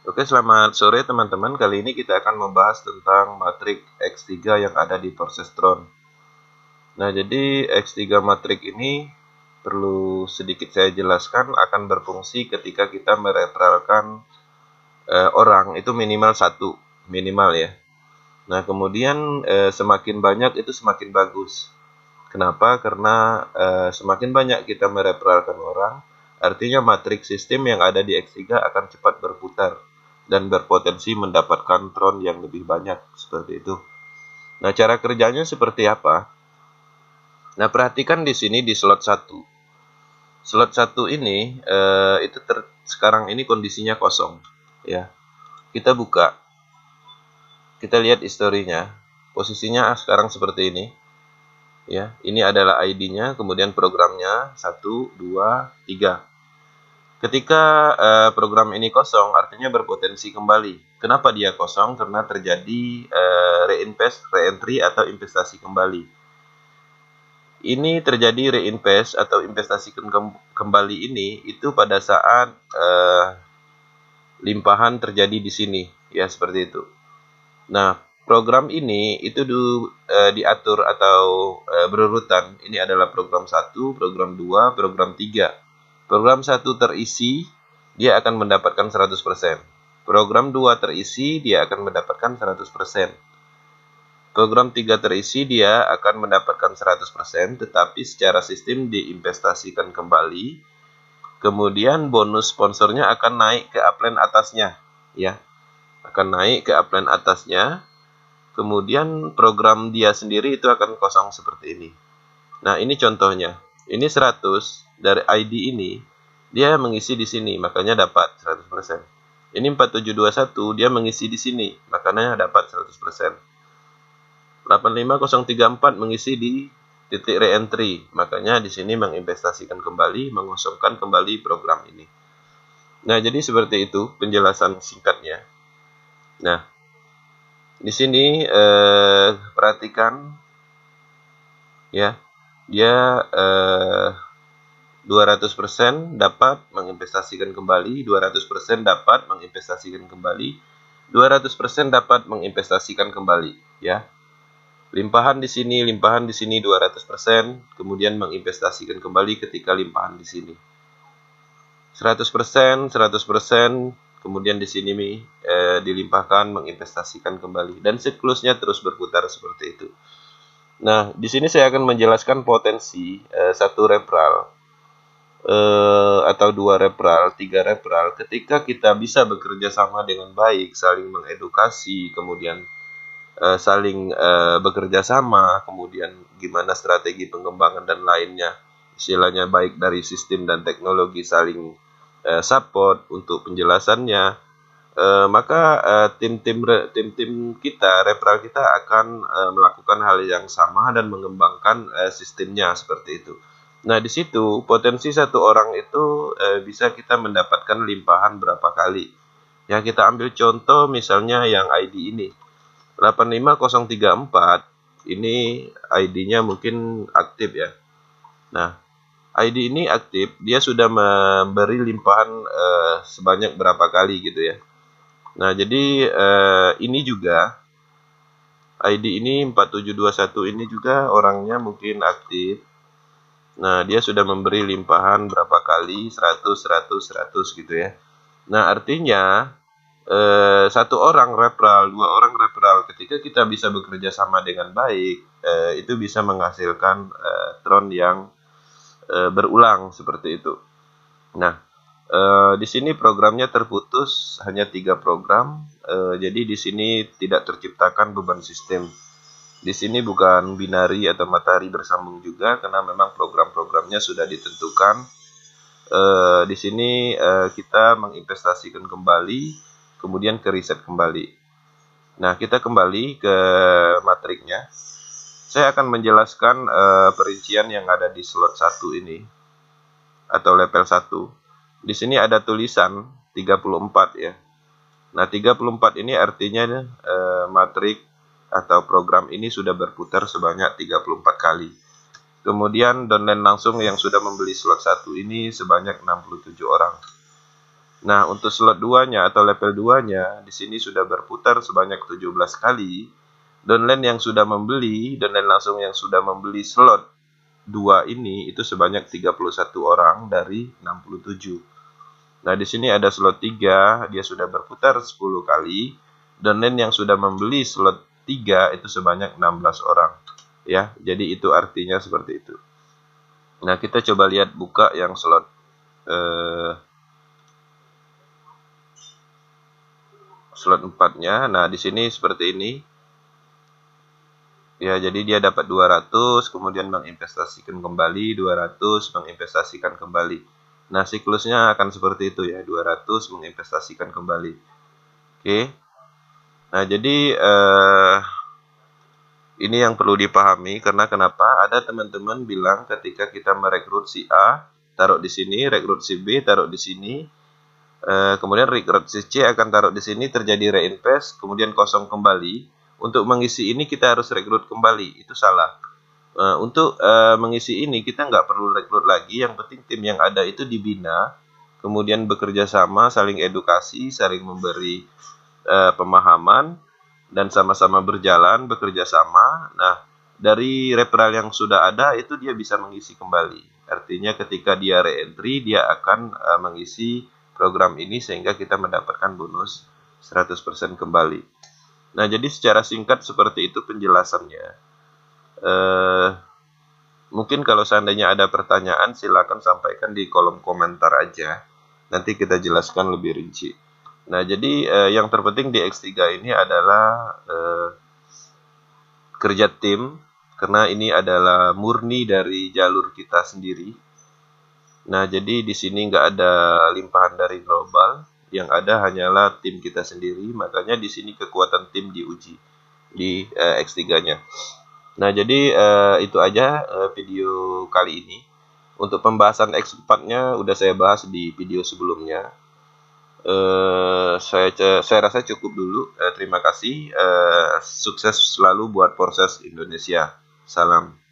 Oke, selamat sore teman-teman. Kali ini kita akan membahas tentang matrik X3 yang ada di persistron. Nah, jadi X3 matrik ini perlu sedikit saya jelaskan akan berfungsi ketika kita merepralkan orang itu minimal satu, minimal ya. Nah, kemudian semakin banyak itu semakin bagus. Kenapa? Karena semakin banyak kita merepralkan orang, artinya matrik sistem yang ada di X3 akan cepat berputar dan berpotensi mendapatkan tron yang lebih banyak, seperti itu. Nah, cara kerjanya seperti apa? Nah, perhatikan di sini di slot 1. Slot 1 ini sekarang ini kondisinya kosong, ya. Kita buka. Kita lihat historinya. Posisinya sekarang seperti ini. Ya, ini adalah ID-nya, kemudian programnya 1, 2, 3. Ketika program ini kosong, artinya berpotensi kembali. Kenapa dia kosong? Karena terjadi reinvest, reentry atau investasi kembali. Ini terjadi reinvest atau investasi kembali ini itu pada saat limpahan terjadi di sini, ya seperti itu. Nah, program ini itu diatur atau berurutan. Ini adalah program 1, program 2, program 3. Program 1 terisi, dia akan mendapatkan 100%. Program 2 terisi, dia akan mendapatkan 100%. Program 3 terisi, dia akan mendapatkan 100%, tetapi secara sistem diinvestasikan kembali. Kemudian bonus sponsornya akan naik ke upline atasnya, ya. Akan naik ke upline atasnya. Kemudian program dia sendiri itu akan kosong seperti ini. Nah, ini contohnya. Ini 100 dari ID ini dia mengisi di sini, makanya dapat 100%. Ini 4721 dia mengisi di sini, makanya dapat 100%. 85034 mengisi di titik reentry, makanya di sini menginvestasikan kembali, mengosongkan kembali program ini. Nah, jadi seperti itu penjelasan singkatnya. Nah, di sini perhatikan ya, dia 200% dapat menginvestasikan kembali, 200% dapat menginvestasikan kembali, 200% dapat menginvestasikan kembali, ya. Limpahan di sini 200%, kemudian menginvestasikan kembali ketika limpahan di sini. 100%, 100%, kemudian di sini dilimpahkan menginvestasikan kembali, dan siklusnya terus berputar seperti itu. Nah, di sini saya akan menjelaskan potensi satu repral atau 2 repral, 3 repral ketika kita bisa bekerja sama dengan baik, saling mengedukasi, kemudian saling bekerja sama, kemudian gimana strategi pengembangan dan lainnya, istilahnya baik dari sistem dan teknologi saling support untuk penjelasannya, maka tim-tim kita, repral kita akan melakukan hal yang sama dan mengembangkan sistemnya seperti itu. Nah, di situ potensi satu orang itu bisa kita mendapatkan limpahan berapa kali. Ya, kita ambil contoh misalnya yang ID ini 85034, ini ID-nya mungkin aktif ya. Nah, ID ini aktif, dia sudah memberi limpahan sebanyak berapa kali gitu ya. Nah, jadi ini juga ID ini 4721 ini juga orangnya mungkin aktif. Nah, dia sudah memberi limpahan berapa kali, 100, 100, 100 gitu ya. Nah, artinya satu orang repral, 2 orang repral, ketika kita bisa bekerja sama dengan baik, itu bisa menghasilkan tron yang berulang seperti itu. Nah, di sini programnya terputus hanya 3 program, jadi di sini tidak terciptakan beban sistem. Di sini bukan binari atau matahari bersambung juga, karena memang program-programnya sudah ditentukan. Di sini kita menginvestasikan kembali, kemudian ke riset kembali. Nah, kita kembali ke matriknya. Saya akan menjelaskan perincian yang ada di slot 1 ini atau level 1. Di sini ada tulisan 34 ya. Nah, 34 ini artinya matrik atau program ini sudah berputar sebanyak 34 kali. Kemudian downline langsung yang sudah membeli slot 1 ini sebanyak 67 orang. Nah, untuk slot 2-nya atau level 2-nya di sini sudah berputar sebanyak 17 kali. Downline yang sudah membeli, downline langsung yang sudah membeli slot 2 ini itu sebanyak 31 orang dari 67. Nah, di sini ada slot 3, dia sudah berputar 10 kali. Downline yang sudah membeli slot 3 itu sebanyak 16 orang. Ya, jadi itu artinya seperti itu. Nah, kita coba lihat buka yang slot slot 4-nya. Nah, di sini seperti ini. Ya, jadi dia dapat 200, kemudian menginvestasikan kembali 200, menginvestasikan kembali. Nah, siklusnya akan seperti itu ya, 200 menginvestasikan kembali. Oke. Nah, jadi ini yang perlu dipahami karena kenapa? Ada teman-teman bilang ketika kita merekrut si A, taruh di sini, rekrut si B, taruh di sini. Kemudian rekrut si C akan taruh di sini, terjadi reinvest, kemudian kosong kembali. Untuk mengisi ini kita harus rekrut kembali, itu salah. Untuk mengisi ini kita nggak perlu rekrut lagi, yang penting tim yang ada itu dibina, kemudian bekerja sama, saling edukasi, saling memberi pemahaman, dan sama-sama berjalan, bekerja sama. Nah, dari referral yang sudah ada itu dia bisa mengisi kembali. Artinya ketika dia re-entry, dia akan mengisi program ini sehingga kita mendapatkan bonus 100% kembali. Nah, jadi secara singkat seperti itu penjelasannya. Mungkin kalau seandainya ada pertanyaan, silakan sampaikan di kolom komentar aja. Nanti kita jelaskan lebih rinci. Nah, jadi yang terpenting di X3 ini adalah kerja tim, karena ini adalah murni dari jalur kita sendiri. Nah, jadi di sini nggak ada limpahan dari global. Yang ada hanyalah tim kita sendiri, makanya di sini kekuatan tim diuji di X3-nya. Nah, jadi itu aja video kali ini. Untuk pembahasan X4-nya udah saya bahas di video sebelumnya. Saya rasa cukup dulu. Terima kasih. Sukses selalu buat Polres Indonesia. Salam.